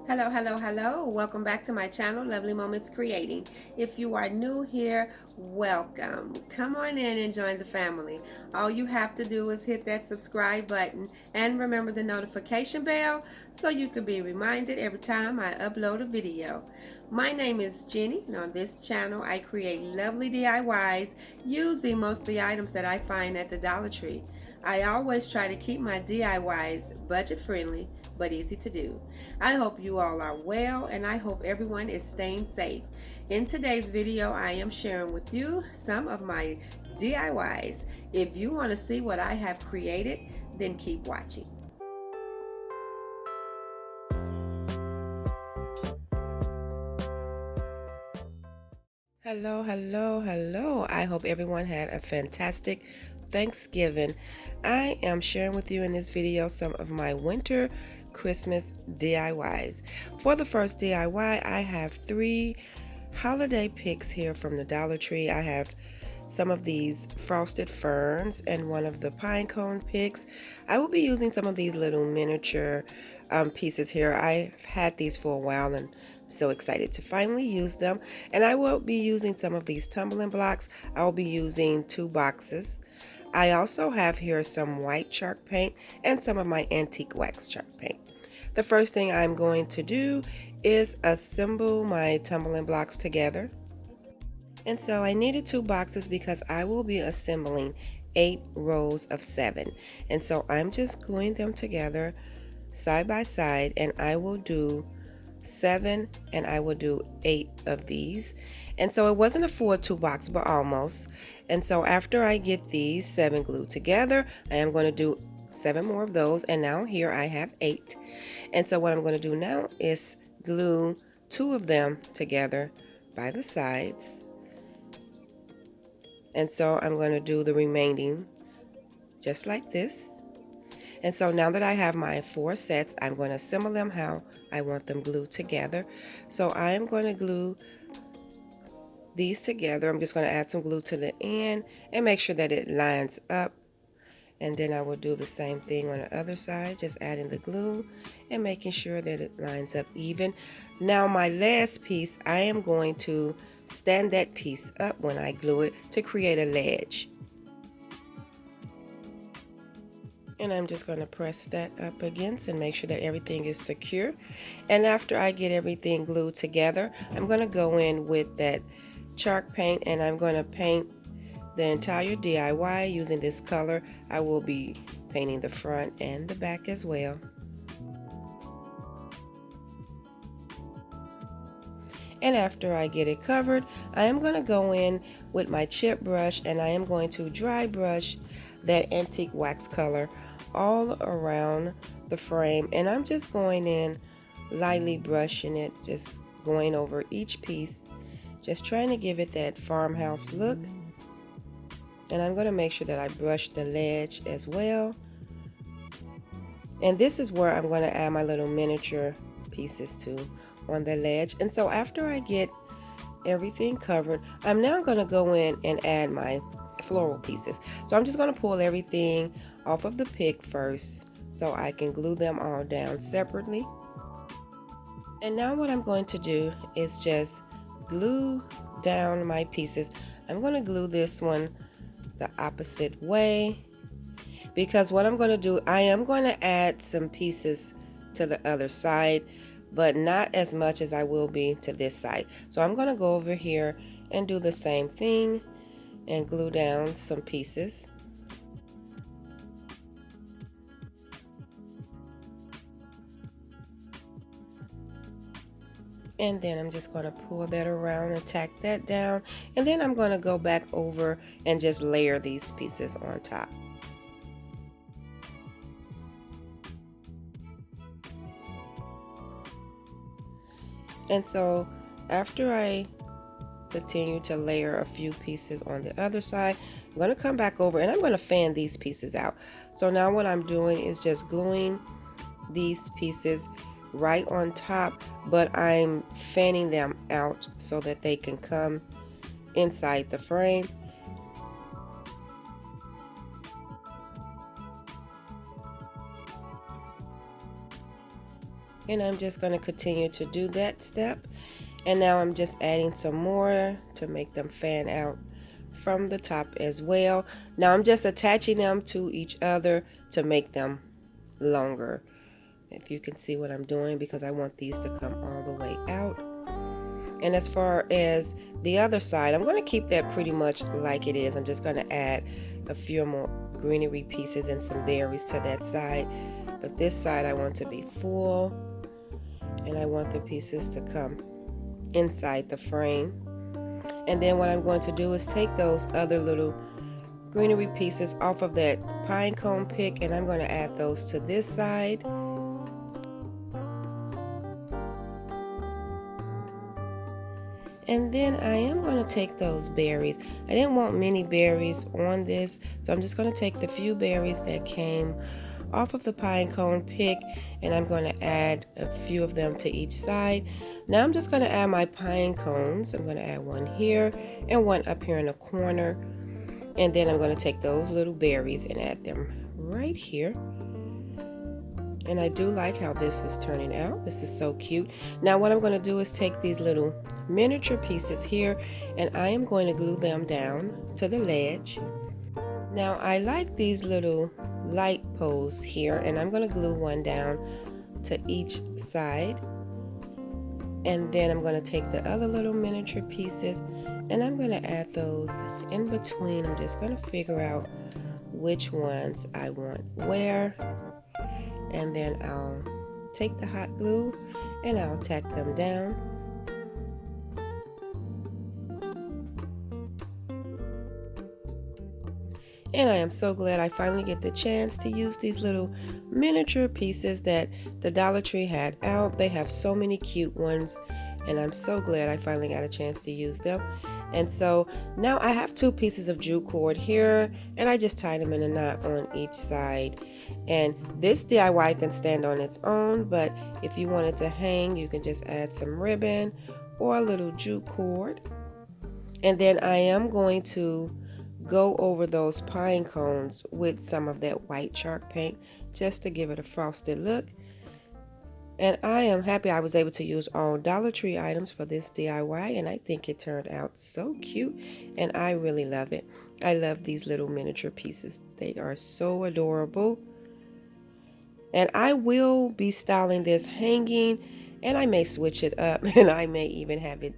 Hello, hello, hello. Welcome back to my channel, Lovely Moments Creating. If you are new here, welcome. Come on in and join the family. All you have to do is hit that subscribe button and remember the notification bell so you can be reminded every time I upload a video. My name is Jenny, and on this channel I create lovely DIYs using mostly items that I find at the Dollar Tree. I always try to keep my DIYs budget friendly but easy to do. I hope you all are well and I hope everyone is staying safe. In today's video, I am sharing with you some of my DIYs. If you want to see what I have created, then keep watching. Hello, hello, hello. I hope everyone had a fantastic Thanksgiving. I am sharing with you in this video some of my winter Christmas DIYs. For the first DIY, I have three holiday picks here from the Dollar Tree. I have some of these frosted ferns and one of the pine cone picks. I will be using some of these little miniature pieces here. I've had these for a while and I'm so excited to finally use them. And I will be using some of these tumbling blocks. I will be using 2 boxes. I also have here some white chalk paint and some of my antique wax chalk paint. The first thing I'm going to do is assemble my tumbling blocks together. And so I needed 2 boxes because I will be assembling 8 rows of 7. And so I'm just gluing them together side by side, and I will do 7 and I will do 8 of these. And so it wasn't a full 2 box, but almost. And so after I get these 7 glued together, I am going to do 7 more of those, and now here I have 8. And so what I'm going to do now is glue 2 of them together by the sides. And so I'm going to do the remaining just like this. And so now that I have my 4 sets, I'm going to assemble them how I want them glued together. So I am going to glue these together. I'm just going to add some glue to the end and make sure that it lines up. And then I will do the same thing on the other side, just adding the glue and making sure that it lines up even. Now my last piece, I am going to stand that piece up when I glue it to create a ledge. And I'm just going to press that up against and make sure that everything is secure. And after I get everything glued together, I'm going to go in with that chalk paint and I'm going to paint the entire DIY using this color. I will be painting the front and the back as well. And after I get it covered, I am going to go in with my chip brush and I am going to dry brush that antique wax color all around the frame. And I'm just going in lightly brushing it, just going over each piece, just trying to give it that farmhouse look. And I'm going to make sure that I brush the ledge as well. And this is where I'm going to add my little miniature pieces to on the ledge. And so after I get everything covered, I'm now going to go in and add my floral pieces. So I'm just going to pull everything off of the pick first so I can glue them all down separately. And now what I'm going to do is just glue down my pieces. I'm going to glue this one the opposite way, because what I'm going to do, I am going to add some pieces to the other side, but not as much as I will be to this side. So I'm going to go over here and do the same thing and glue down some pieces. And then I'm just going to pull that around and tack that down, and then I'm going to go back over and just layer these pieces on top. And so after I continue to layer a few pieces on the other side, I'm going to come back over and I'm going to fan these pieces out. So now what I'm doing is just gluing these pieces right on top, but I'm fanning them out so that they can come inside the frame. And I'm just going to continue to do that step. And now I'm just adding some more to make them fan out from the top as well. Now I'm just attaching them to each other to make them longer. If you can see what I'm doing, because I want these to come all the way out. And as far as the other side, I'm going to keep that pretty much like it is. I'm just going to add a few more greenery pieces and some berries to that side. But this side I want to be full, and I want the pieces to come inside the frame. And then what I'm going to do is take those other little greenery pieces off of that pine cone pick, and I'm going to add those to this side. And then I am going to take those berries. I didn't want many berries on this, so I'm just going to take the few berries that came off of the pine cone pick, and I'm going to add a few of them to each side. Now I'm just going to add my pine cones. I'm going to add one here and one up here in the corner. And then I'm going to take those little berries and add them right here. And I do like how this is turning out. This is so cute. Now what I'm going to do is take these little miniature pieces here, and I am going to glue them down to the ledge. Now I like these little light posts here, and I'm going to glue one down to each side. And then I'm going to take the other little miniature pieces, and I'm going to add those in between. I'm just going to figure out which ones I want where. And then I'll take the hot glue and I'll tack them down. And I am so glad I finally get the chance to use these little miniature pieces that the Dollar Tree had out. They have so many cute ones, and I'm so glad I finally got a chance to use them. And so now I have two pieces of jute cord here, and I just tied them in a knot on each side. And this DIY can stand on its own, but if you want it to hang, you can just add some ribbon or a little jute cord. And then I am going to go over those pine cones with some of that white chalk paint just to give it a frosted look. And I am happy I was able to use all Dollar Tree items for this DIY, and I think it turned out so cute, and I really love it. I love these little miniature pieces. They are so adorable. And I will be styling this hanging, and I may switch it up, and I may even have it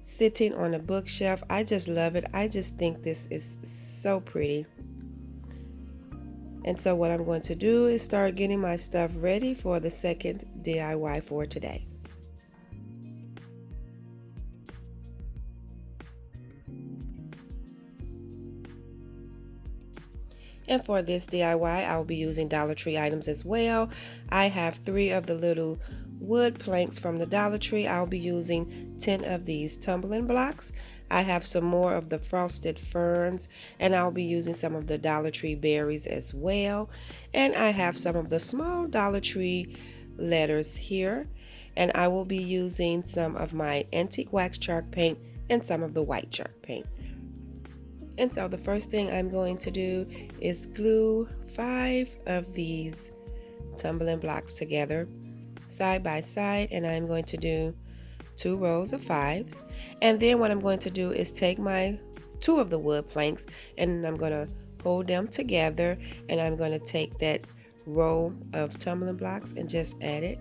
sitting on a bookshelf. I just love it. I just think this is so pretty. And so what I'm going to do is start getting my stuff ready for the second DIY for today. And for this DIY, I'll be using Dollar Tree items as well. I have 3 of the little wood planks from the Dollar Tree. I'll be using 10 of these tumbling blocks. I have some more of the frosted ferns, and I'll be using some of the Dollar Tree berries as well. And I have some of the small Dollar Tree letters here, and I will be using some of my antique wax chalk paint and some of the white chalk paint. And so the first thing I'm going to do is glue 5 of these tumbling blocks together side by side, and I'm going to do 2 rows of 5s. And then what I'm going to do is take my 2 of the wood planks, and I'm going to hold them together, and I'm going to take that row of tumbling blocks and just add it,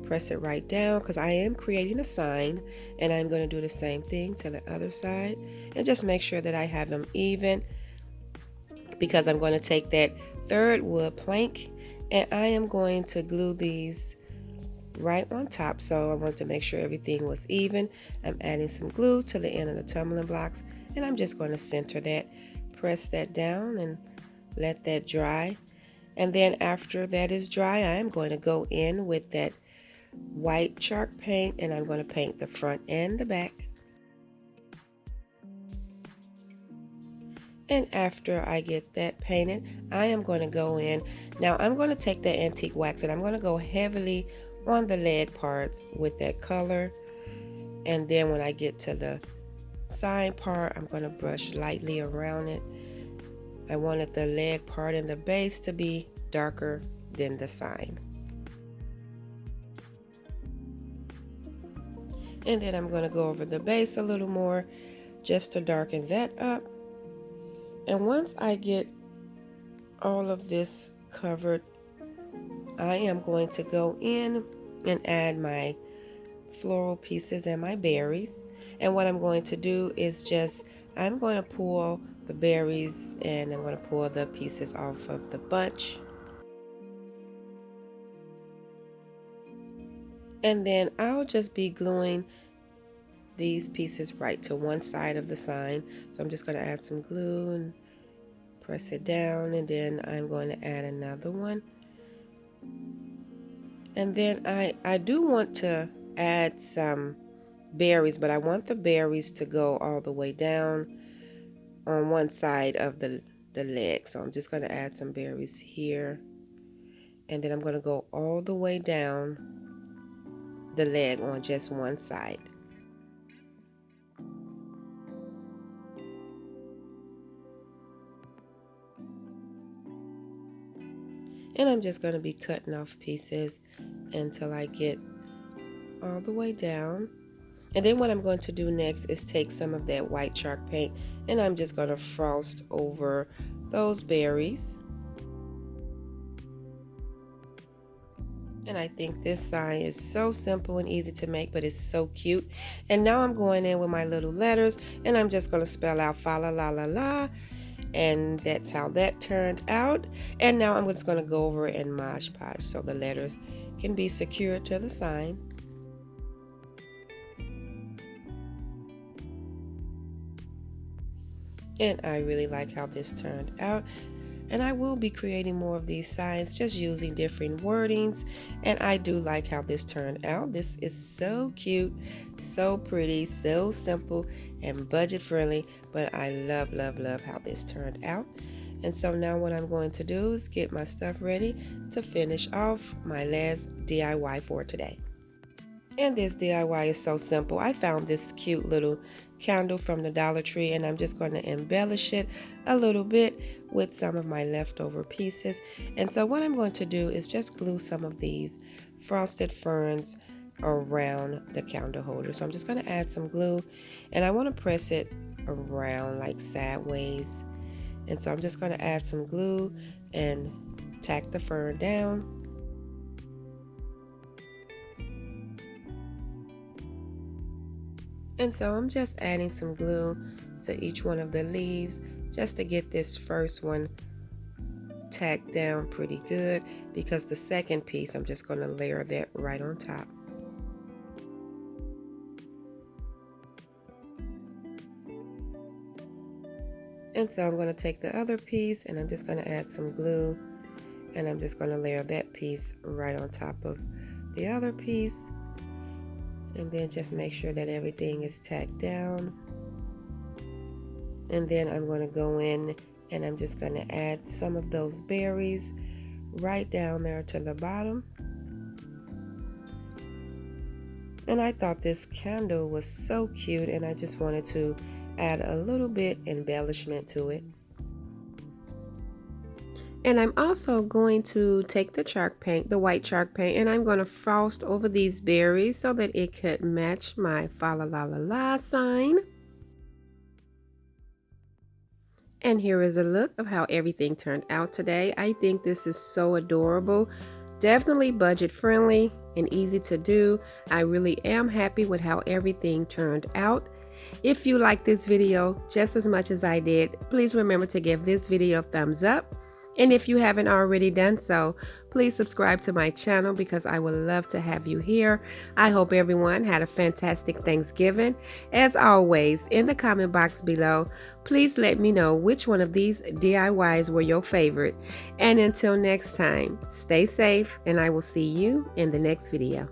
press it right down, because I am creating a sign, and I'm going to do the same thing to the other side, and just make sure that I have them even, because I'm going to take that 3rd wood plank and I am going to glue these right on top. So I want to make sure everything was even. I'm adding some glue to the end of the tumbling blocks, and I'm just going to center that, press that down and let that dry. And then after that is dry, I am going to go in with that white chalk paint, and I'm going to paint the front and the back. And after I get that painted, I am going to go in. Now I'm going to take the antique wax, and I'm going to go heavily on the leg parts with that color. And then when I get to the side part, I'm going to brush lightly around it. I wanted the leg part and the base to be darker than the sign. And then I'm going to go over the base a little more just to darken that up. And once I get all of this covered, I am going to go in and add my floral pieces and my berries. And what I'm going to do is I'm going to pull the berries and I'm going to pull the pieces off of the bunch. And then I'll just be gluing these pieces right to one side of the sign. So I'm just going to add some glue and press it down, and then I'm going to add another one. And then I do want to add some berries, but I want the berries to go all the way down on one side of the leg. So I'm just going to add some berries here, and then I'm going to go all the way down the leg on just one side. And I'm just going to be cutting off pieces until I get all the way down. And then what I'm going to do next is take some of that white chalk paint and I'm just going to frost over those berries. And I think this sign is so simple and easy to make, but it's so cute. And now I'm going in with my little letters and I'm just going to spell out fa la la la la. And that's how that turned out. And now I'm just going to go over it and Mod Podge so the letters can be secured to the sign. And I really like how this turned out. And I will be creating more of these signs just using different wordings. And I do like how this turned out. This is so cute, so pretty, so simple and budget friendly. But I love, love, love how this turned out. And so now what I'm going to do is get my stuff ready to finish off my last DIY for today. And this DIY is so simple. I found this cute little candle from the Dollar Tree and I'm just going to embellish it a little bit with some of my leftover pieces. And so what I'm going to do is just glue some of these frosted ferns around the candle holder. So I'm just going to add some glue and I want to press it around like sideways. And so I'm just going to add some glue and tack the fern down. And so I'm just adding some glue to each one of the leaves just to get this first one tacked down pretty good, because the second piece I'm just going to layer that right on top. And so I'm going to take the other piece and I'm just going to add some glue and I'm just going to layer that piece right on top of the other piece. And then just make sure that everything is tacked down. And then I'm going to go in and I'm just going to add some of those berries right down there to the bottom. And I thought this candle was so cute and I just wanted to add a little bit embellishment to it. And I'm also going to take the chalk paint, the white chalk paint, and I'm going to frost over these berries so that it could match my fa la la la la sign. And here is a look of how everything turned out today. I think this is so adorable. Definitely budget friendly and easy to do. I really am happy with how everything turned out. If you like this video just as much as I did, please remember to give this video a thumbs up. And if you haven't already done so, please subscribe to my channel because I would love to have you here. I hope everyone had a fantastic Thanksgiving. As always, in the comment box below, please let me know which one of these DIYs were your favorite. And until next time, stay safe and I will see you in the next video.